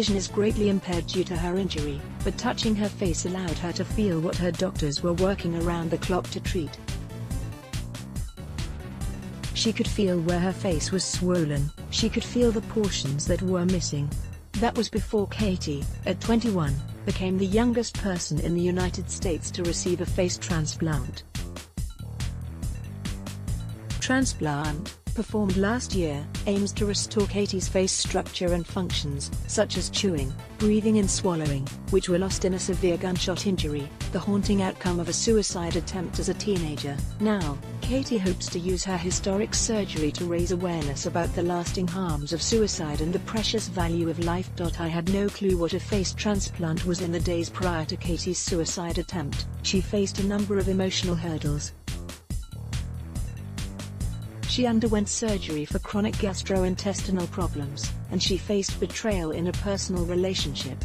vision is greatly impaired due to her injury, but touching her face allowed her to feel what her doctors were working around the clock to treat. She could feel where her face was swollen, she could feel the portions that were missing. That was before Katie, at 21, became the youngest person in the United States to receive a face transplant. Transplant, performed last year, aims to restore Katie's face structure and functions, such as chewing, breathing and swallowing, which were lost in a severe gunshot injury, the haunting outcome of a suicide attempt as a teenager. Now, Katie hopes to use her historic surgery to raise awareness about the lasting harms of suicide and the precious value of life. I had no clue what a face transplant was in the days prior to Katie's suicide attempt. She faced a number of emotional hurdles. She underwent surgery for chronic gastrointestinal problems, and she faced betrayal in a personal relationship.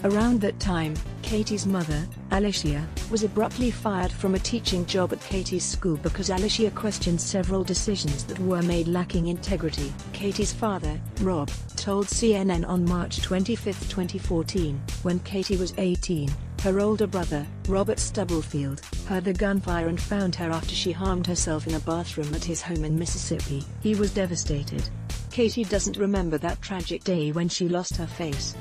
Around that time, Katie's mother, Alicia, was abruptly fired from a teaching job at Katie's school because Alicia questioned several decisions that were made lacking integrity. Katie's father, Rob, told CNN on March 25, 2014, when Katie was 18, her older brother, Robert Stubblefield, heard the gunfire and found her after she harmed herself in a bathroom at his home in Mississippi. He was devastated. Katie doesn't remember that tragic day when she lost her face.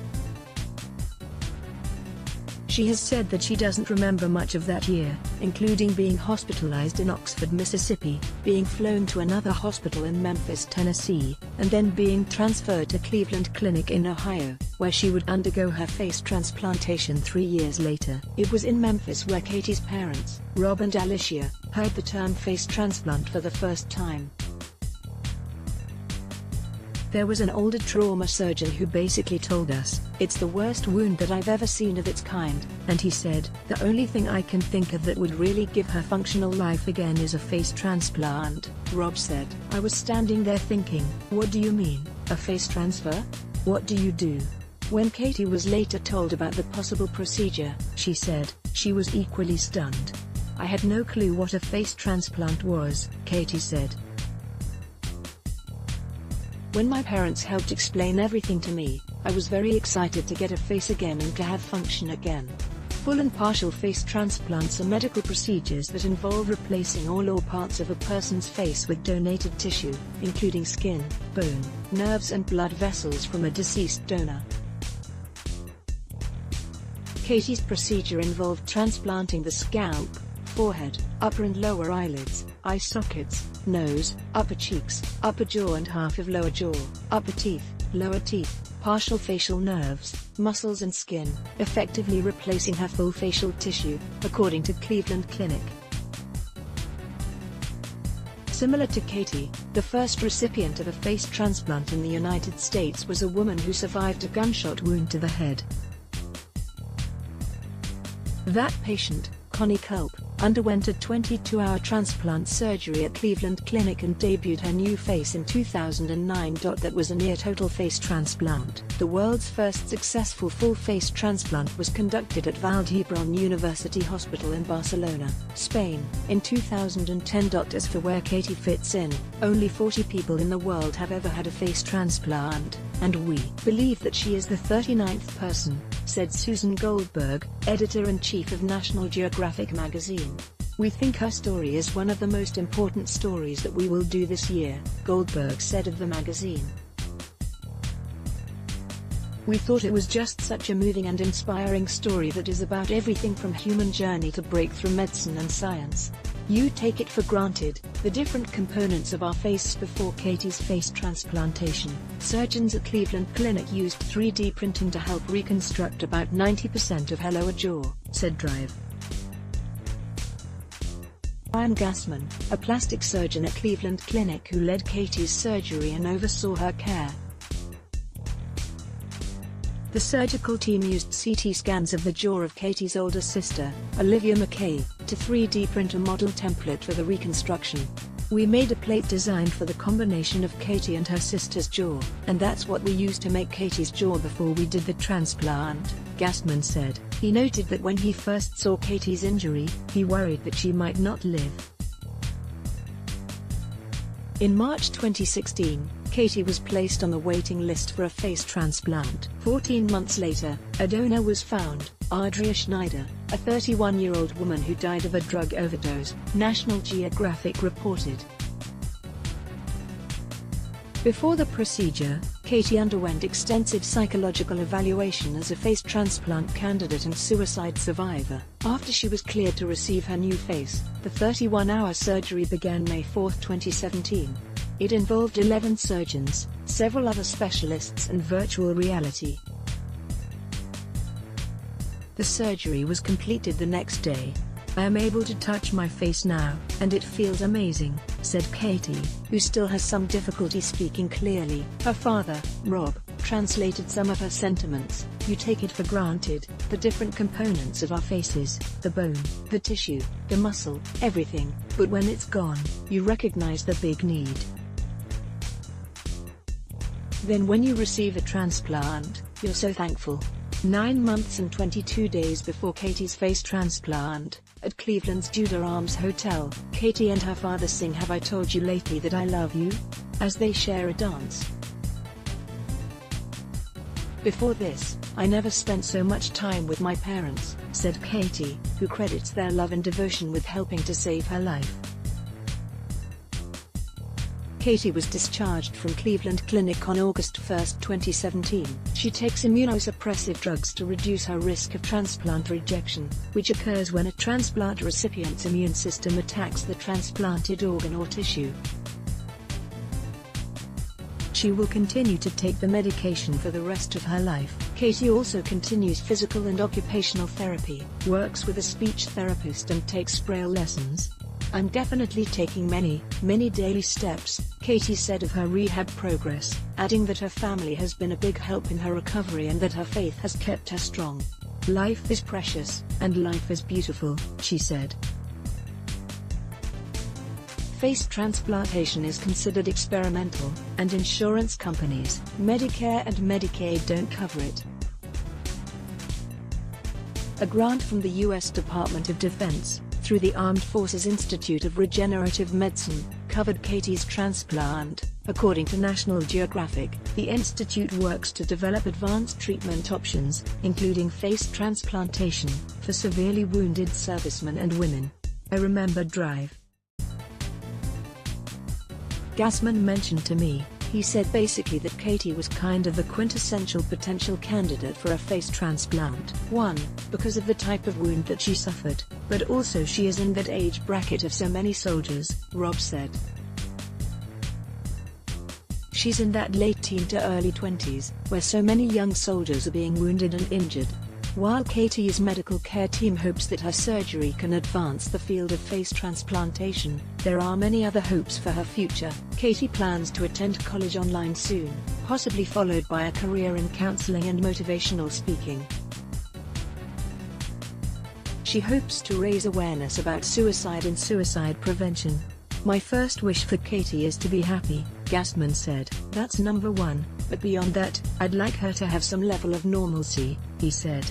She has said that she doesn't remember much of that year, including being hospitalized in Oxford, Mississippi, being flown to another hospital in Memphis, Tennessee, and then being transferred to Cleveland Clinic in Ohio, where she would undergo her face transplantation 3 years later. It was in Memphis where Katie's parents, Rob and Alicia, heard the term face transplant for the first time. There was an older trauma surgeon who basically told us, "It's the worst wound that I've ever seen of its kind," and he said, "The only thing I can think of that would really give her functional life again is a face transplant." Rob said, "I was standing there thinking, what do you mean, a face transfer? What do you do?" When Katie was later told about the possible procedure, she said, she was equally stunned. "I had no clue what a face transplant was," Katie said. "When my parents helped explain everything to me, I was very excited to get a face again and to have function again." Full and partial face transplants are medical procedures that involve replacing all or parts of a person's face with donated tissue, including skin, bone, nerves and blood vessels from a deceased donor. Katie's procedure involved transplanting the scalp, forehead, upper and lower eyelids, eye sockets, nose, upper cheeks, upper jaw and half of lower jaw, upper teeth, lower teeth, partial facial nerves, muscles and skin, effectively replacing her full facial tissue, according to Cleveland Clinic. Similar to Katie, the first recipient of a face transplant in the United States was a woman who survived a gunshot wound to the head. That patient, Connie Culp, underwent a 22-hour transplant surgery at Cleveland Clinic and debuted her new face in 2009. That was a near-total face transplant. The world's first successful full-face transplant was conducted at Vall d'Hebron University Hospital in Barcelona, Spain, in 2010. As for where Katie fits in, only 40 people in the world have ever had a face transplant, and we believe that she is the 39th person, said Susan Goldberg, editor-in-chief of National Geographic magazine. "We think her story is one of the most important stories that we will do this year," Goldberg said of the magazine. "We thought it was just such a moving and inspiring story that is about everything from human journey to breakthrough medicine and science. You take it for granted, the different components of our face." Before Katie's face transplantation, surgeons at Cleveland Clinic used 3D printing to help reconstruct about 90% of her lower jaw, said Drive. Brian Gassman, a plastic surgeon at Cleveland Clinic who led Katie's surgery and oversaw her care. The surgical team used CT scans of the jaw of Katie's older sister, Olivia McKay, to 3D print a model template for the reconstruction. "We made a plate designed for the combination of Katie and her sister's jaw, and that's what we used to make Katie's jaw before we did the transplant," Gassman said. He noted that when he first saw Katie's injury, he worried that she might not live. In March 2016, Katie was placed on the waiting list for a face transplant. 14 months later, a donor was found, Adria Schneider, a 31-year-old woman who died of a drug overdose, National Geographic reported. Before the procedure, Katie underwent extensive psychological evaluation as a face transplant candidate and suicide survivor. After she was cleared to receive her new face, the 31-hour surgery began May 4, 2017. It involved 11 surgeons, several other specialists and virtual reality. The surgery was completed the next day. "I am able to touch my face now, and it feels amazing," said Katie, who still has some difficulty speaking clearly. Her father, Rob, translated some of her sentiments. "You take it for granted, the different components of our faces, the bone, the tissue, the muscle, everything, but when it's gone, you recognize the big need. Then when you receive a transplant, you're so thankful." 9 months and 22 days before Katie's face transplant, at Cleveland's Judah Arms Hotel, Katie and her father sing "Have I Told You Lately That I Love You?" as they share a dance. "Before this, I never spent so much time with my parents," said Katie, who credits their love and devotion with helping to save her life. Katie was discharged from Cleveland Clinic on August 1, 2017. She takes immunosuppressive drugs to reduce her risk of transplant rejection, which occurs when a transplant recipient's immune system attacks the transplanted organ or tissue. She will continue to take the medication for the rest of her life. Katie also continues physical and occupational therapy, works with a speech therapist and takes Braille lessons. "I'm definitely taking many daily steps," Katie said of her rehab progress, adding that her family has been a big help in her recovery and that her faith has kept her strong. "Life is precious, and life is beautiful," she said. Face transplantation is considered experimental, and insurance companies, Medicare and Medicaid, don't cover it. A grant from the U.S. Department of Defense, through the Armed Forces Institute of Regenerative Medicine, covered Katie's transplant. According to National Geographic, the institute works to develop advanced treatment options, including face transplantation, for severely wounded servicemen and women. "I remember Drive. Gassman mentioned to me, he said basically that Katie was kind of the quintessential potential candidate for a face transplant. One, because of the type of wound that she suffered, but also she is in that age bracket of so many soldiers," Rob said. "She's in that late teen to early 20s, where so many young soldiers are being wounded and injured." While Katie's medical care team hopes that her surgery can advance the field of face transplantation, there are many other hopes for her future. Katie plans to attend college online soon, possibly followed by a career in counseling and motivational speaking. She hopes to raise awareness about suicide and suicide prevention. "My first wish for Katie is to be happy," Gassman said. "That's number one, but beyond that, I'd like her to have some level of normalcy," he said.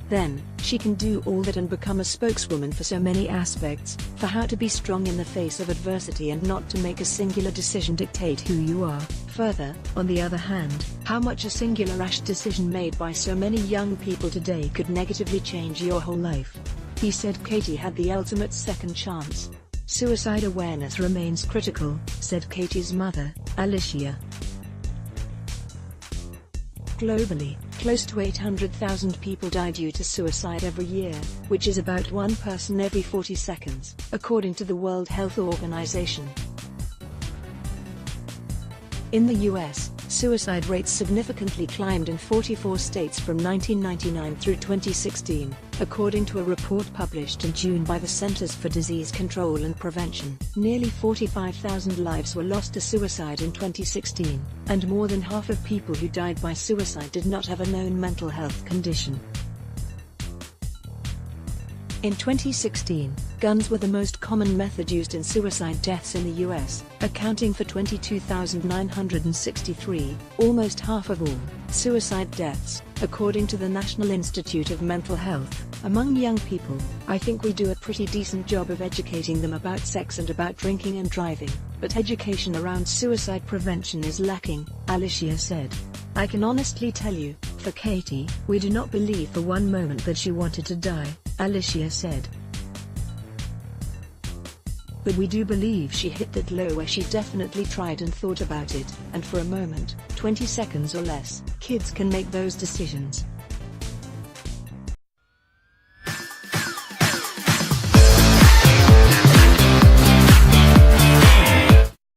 Then, she can do all that and become a spokeswoman for so many aspects, for how to be strong in the face of adversity and not to make a singular decision dictate who you are. Further, on the other hand, how much a singular rash decision made by so many young people today could negatively change your whole life. He said Katie had the ultimate second chance. "Suicide awareness remains critical," said Katie's mother, Alicia. Globally, close to 800,000 people die due to suicide every year, which is about one person every 40 seconds, according to the World Health Organization. In the U.S., suicide rates significantly climbed in 44 states from 1999 through 2016, according to a report published in June by the Centers for Disease Control and Prevention. Nearly 45,000 lives were lost to suicide in 2016, and more than half of people who died by suicide did not have a known mental health condition. In 2016, guns were the most common method used in suicide deaths in the U.S., accounting for 22,963, almost half of all, suicide deaths, according to the National Institute of Mental Health. Among young people, I think we do a pretty decent job of educating them about sex and about drinking and driving. but education around suicide prevention is lacking, Alicia said. I can honestly tell you, for Katie, we do not believe for one moment that she wanted to die, Alicia said. But we do believe she hit that low where she definitely tried and thought about it, and for a moment, 20 seconds or less, kids can make those decisions.